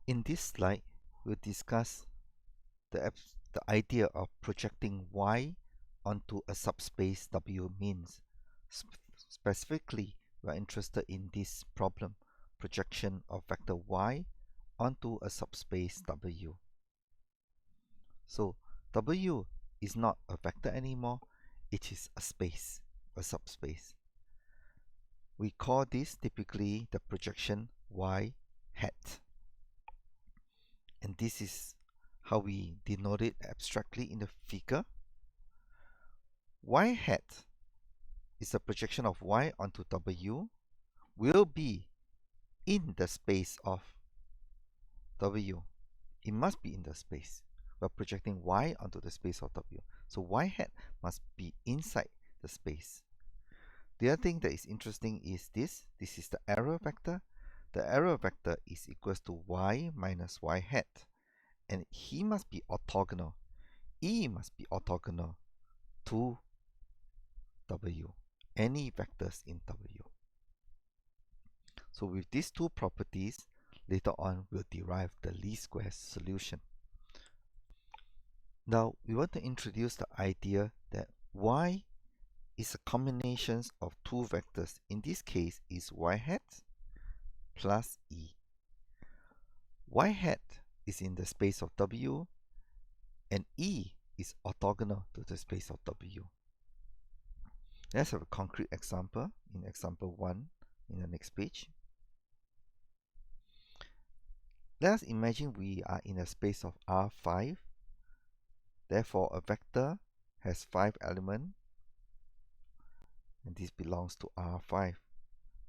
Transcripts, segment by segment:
In this slide, we'll discuss the idea of projecting Y onto a subspace W means. Specifically, we are interested in this problem, projection of vector Y onto a subspace W. So W is not a vector anymore, it is a space, a subspace. We call this typically the projection Y hat. And this is how we denote it abstractly in the figure. Y hat is a projection of Y onto W will be in the space of W. It must be in the space. We're projecting Y onto the space of W. So Y hat must be inside the space. The other thing that is interesting is this. This is the error vector. The error vector is equals to Y minus Y hat. And he must be orthogonal. E must be orthogonal to W. Any vectors in W. So with these two properties, later on we'll derive the least squares solution. Now we want to introduce the idea that Y is a combination of two vectors. In this case is Y hat plus E. Y hat is in the space of W and E is orthogonal to the space of W. Let's have a concrete example in example 1 in the next page. Let us imagine we are in a space of R5. Therefore, a vector has 5 elements, and this belongs to R5,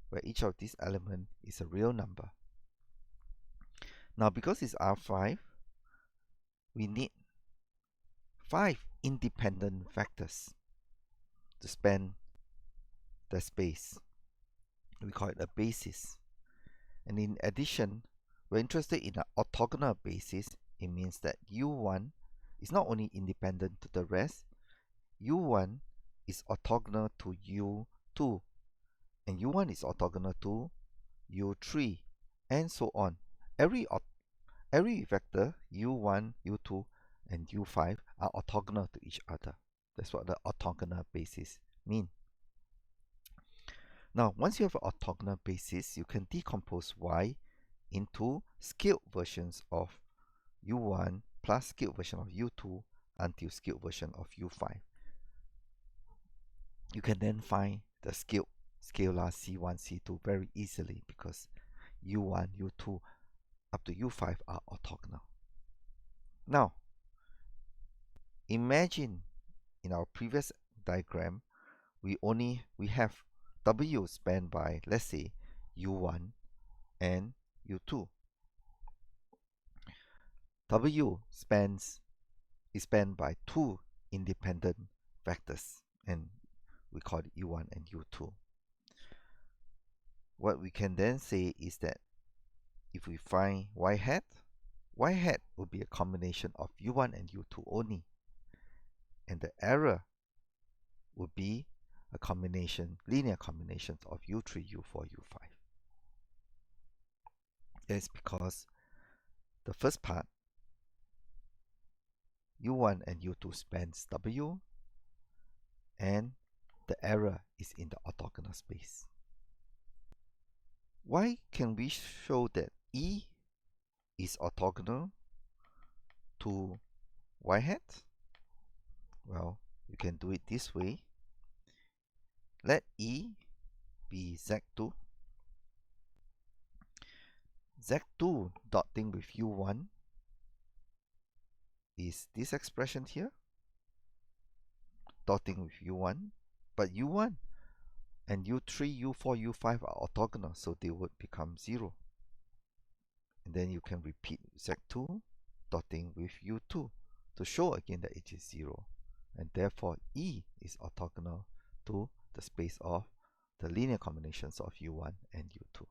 where each of these elements is a real number. Now, because it's R5, we need 5 independent vectors to span the space. We call it a basis. And in addition, we're interested in an orthogonal basis. It means that U1 is not only independent to the rest, U1 is orthogonal to U2, and U1 is orthogonal to U3, and so on. Every vector U1, U2, and U5 are orthogonal to each other. That's what the orthogonal basis mean. Now, once you have an orthogonal basis, you can decompose Y into scaled versions of U1 plus scaled version of U2 until scaled version of U5. You can then find the scalar C1, C2 very easily because U1, U2 up to U5 are orthogonal. Now, imagine in our previous diagram, we have W spanned by, let's say, U1 and U2. W is spanned by 2 independent vectors, and we call it U1 and U2. What we can then say is that if we find Y hat would be a combination of U1 and U2 only, and the error would be a combination, linear combinations of U3, U4, U5. That's because the first part, U1 and U2 spans W, and the error is in the orthogonal space. Why can we show that E is orthogonal to Y hat? Well, you can do it this way. Let E be Z2. Z2 dotting with U1 is this expression here, dotting with U1, but U1 and U3, U4, U5 are orthogonal, so they would become 0. And then you can repeat Z2 dotting with U2 to show again that it is 0. And therefore, E is orthogonal to the space of the linear combinations of U1 and U2.